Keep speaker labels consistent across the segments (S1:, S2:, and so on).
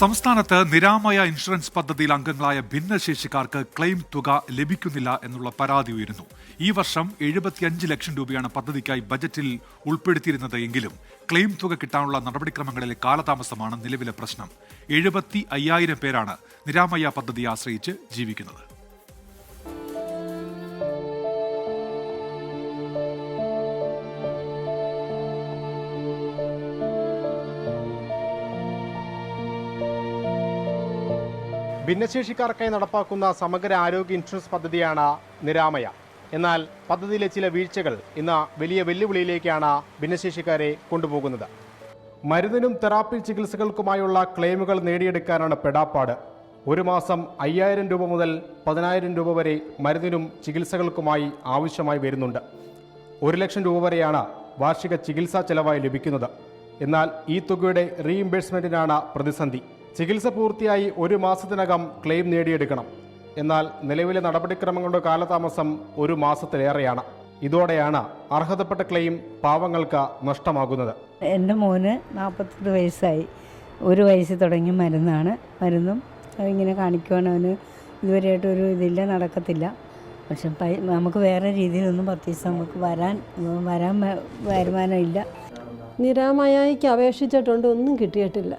S1: സംസ്ഥാനത്ത് നിരാമയ ഇൻഷുറൻസ് പദ്ധതിയിൽ അംഗങ്ങളായ ഭിന്നശേഷിക്കാർക്ക് ക്ലെയിം തുക ലഭിക്കുന്നില്ല എന്നുള്ള പരാതി ഉയരുന്നു. ഈ വർഷം 75 ലക്ഷം രൂപയാണ് പദ്ധതിക്കായി ബജറ്റിൽ ഉൾപ്പെടുത്തിയിരുന്നത് എങ്കിലും ക്ലെയിം തുക കിട്ടാനുള്ള നടപടിക്രമങ്ങളിലെ കാലതാമസമാണ് നിലവിലെ പ്രശ്നം. 75,000 പേരാണ് നിരാമയ പദ്ധതിയെ ആശ്രയിച്ച് ജീവിക്കുന്നത്.
S2: ഭിന്നശേഷിക്കാർക്കായി നടപ്പാക്കുന്ന സമഗ്ര ആരോഗ്യ ഇൻഷുറൻസ് പദ്ധതിയാണ് നിരാമയ. എന്നാൽ പദ്ധതിയിലെ ചില വീഴ്ചകൾ ഇന്ന് വലിയ വെല്ലുവിളിയിലേക്കാണ് ഭിന്നശേഷിക്കാരെ കൊണ്ടുപോകുന്നത്. മരുന്നിനും തെറാപ്പി ചികിത്സകൾക്കുമായുള്ള ക്ലെയിമുകൾ നേടിയെടുക്കാനാണ് പെടാപ്പാട്. ഒരു മാസം 5,000 രൂപ മുതൽ 10,000 രൂപ വരെ മരുന്നിനും ചികിത്സകൾക്കുമായി ആവശ്യമായി വരുന്നുണ്ട്. 1 ലക്ഷം രൂപ വരെയാണ് വാർഷിക ചികിത്സാ ചെലവായി ലഭിക്കുന്നത്. എന്നാൽ ഈ തുകയുടെ റീഇംബേഴ്സ്മെന്റിനാണ് പ്രതിസന്ധി. ചികിത്സ പൂർത്തിയായി 1 മാസത്തിനകം ക്ലെയിം നേടിയെടുക്കണം. എന്നാൽ നിലവിലെ നടപടിക്രമങ്ങളുടെ കാലതാമസം 1 മാസത്തിലേറെയാണ്. ഇതോടെയാണ് അർഹതപ്പെട്ട ക്ലെയിം പാവങ്ങൾക്ക് നഷ്ടമാകുന്നത്.
S3: എൻ്റെ മോന് 48 വയസ്സായി. 1 വയസ്സ് തുടങ്ങിയ മരുന്നും ഇങ്ങനെ കാണിക്കുവാണ്. അവന് ഇതുവരെയായിട്ടൊരു ഇതില്ല, നടക്കത്തില്ല. പക്ഷെ നമുക്ക് വേറെ രീതിയിലൊന്നും പ്രത്യേകിച്ച് നമുക്ക് വരാൻ വരുമാനമില്ല.
S4: നിരാമയയ്ക്ക് അപേക്ഷിച്ചിട്ടുണ്ട്, ഒന്നും കിട്ടിയിട്ടില്ല.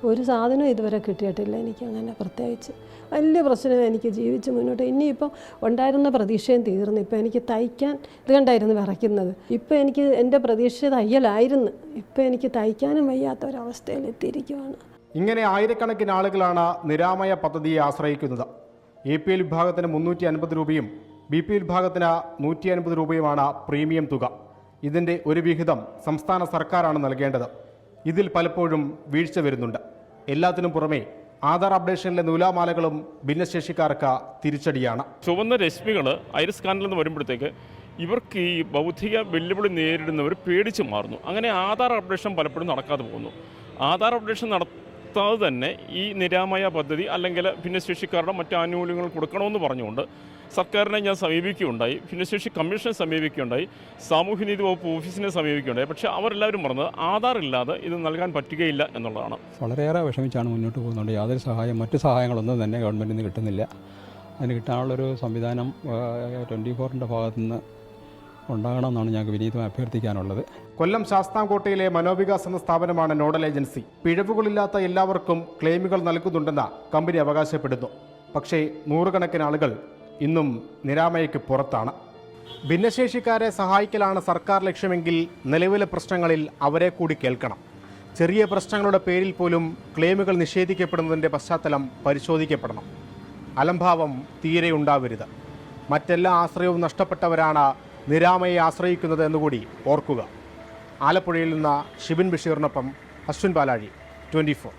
S4: ഒരു സാധനം ഇതുവരെ കിട്ടിയിട്ടില്ല. എനിക്ക് അങ്ങനെ പ്രത്യേകിച്ച് വലിയ പ്രശ്നം. എനിക്ക് ജീവിച്ച് മുന്നോട്ട് ഇനിയിപ്പോൾ ഉണ്ടായിരുന്ന പ്രതീക്ഷയും തീർന്നു. ഇപ്പോൾ എനിക്ക് തയ്ക്കാൻ ഇത് കണ്ടായിരുന്നു വിറയ്ക്കുന്നത്. ഇപ്പോൾ എനിക്ക് എൻ്റെ പ്രതീക്ഷ തയ്യലായിരുന്നു. ഇപ്പോൾ എനിക്ക് തയ്ക്കാനും വയ്യാത്ത ഒരവസ്ഥയിൽ എത്തിയിരിക്കുകയാണ്.
S2: ഇങ്ങനെ ആയിരക്കണക്കിന് ആളുകളാണ് നിരാമയ പദ്ധതിയെ ആശ്രയിക്കുന്നത്. APL വിഭാഗത്തിന് 350 രൂപയും BPL വിഭാഗത്തിന് 150 രൂപയുമാണ് പ്രീമിയം തുക. ഇതിൻ്റെ ഒരു വിഹിതം സംസ്ഥാന സർക്കാരാണ് നൽകേണ്ടത്. ഇതിൽ പലപ്പോഴും വീഴ്ച വരുന്നുണ്ട്. എല്ലാത്തിനും പുറമെ ആധാർ അപ്ഡേഷനിലെ നൂലാമാലകളും ഭിന്നശേഷിക്കാർക്ക് തിരിച്ചടിയാണ്.
S5: ചുവന്ന രശ്മികൾ ഐറിസ് സ്കാനിൽ നിന്ന് വരുമ്പോഴത്തേക്ക് ഇവർക്ക് ഈ ബൗദ്ധിക വെല്ലുവിളി നേരിടുന്നവർ പേടിച്ച് മാറുന്നു. അങ്ങനെ ആധാർ അപ്ഡേഷൻ പലപ്പോഴും നടക്കാതെ പോകുന്നു. ആധാർ അപ്ഡേഷൻ നടത്താതെ തന്നെ ഈ നിരാമയ പദ്ധതി അല്ലെങ്കിൽ ഭിന്നശേഷിക്കാരുടെ മറ്റ് ആനുകൂല്യങ്ങൾ കൊടുക്കണമെന്ന് പറഞ്ഞുകൊണ്ട് സർക്കാരിനെ ഞാൻ സമീപിക്കുകയുണ്ടായി, ഭിന്നശേഷി കമ്മീഷനെ സമീപിക്കുകയുണ്ടായി, സാമൂഹ്യനീതി വകുപ്പ് ഓഫീസിനെ സമീപിക്കുകയുണ്ടായി. പക്ഷേ അവരെല്ലാവരും പറഞ്ഞത് ആധാർ ഇല്ലാതെ ഇത് നൽകാൻ പറ്റുകയില്ല എന്നുള്ളതാണ്.
S6: വളരെയേറെ വിഷമിച്ചാണ് മുന്നോട്ട് പോകുന്നുണ്ട്. യാതൊരു മറ്റു സഹായങ്ങളൊന്നും തന്നെ ഗവൺമെൻറ്റിൽ നിന്ന് കിട്ടുന്നില്ല. അതിന് കിട്ടാനുള്ളൊരു സംവിധാനം 24ൻ്റെ ഭാഗത്തുനിന്ന് ഉണ്ടാകണമെന്നാണ് ഞങ്ങൾക്ക് വിനീതമായി അഭ്യർത്ഥിക്കാനുള്ളത്.
S2: കൊല്ലം ശാസ്താംകോട്ടയിലെ മനോവികാസ് എന്ന സ്ഥാപനമാണ് നോഡൽ ഏജൻസി. പിഴവുകളില്ലാത്ത എല്ലാവർക്കും ക്ലെയിമുകൾ നൽകുന്നുണ്ടെന്ന് കമ്പനി അവകാശപ്പെടുന്നു. പക്ഷേ നൂറുകണക്കിന് ആളുകൾ ഇന്നും നിരാമയയ്ക്ക് പുറത്താണ്. ഭിന്നശേഷിക്കാരെ സഹായിക്കലാണ് സർക്കാർ ലക്ഷ്യമെങ്കിൽ നിലവിലെ പ്രശ്നങ്ങളിൽ അവരെ കൂടി കേൾക്കണം. ചെറിയ പ്രശ്നങ്ങളുടെ പേരിൽ പോലും ക്ലെയിമുകൾ നിഷേധിക്കപ്പെടുന്നതിൻ്റെ പശ്ചാത്തലം പരിശോധിക്കപ്പെടണം. അലംഭാവം തീരെ ഉണ്ടാവരുത്. മറ്റെല്ലാ ആശ്രയവും നഷ്ടപ്പെട്ടവരാണ് നിരാമയെ ആശ്രയിക്കുന്നത് എന്നുകൂടി ഓർക്കുക. ആലപ്പുഴയിൽ നിന്ന് ഷിബിൻ ബഷീറിനൊപ്പം അശ്വിൻ പാലാഴി, 24.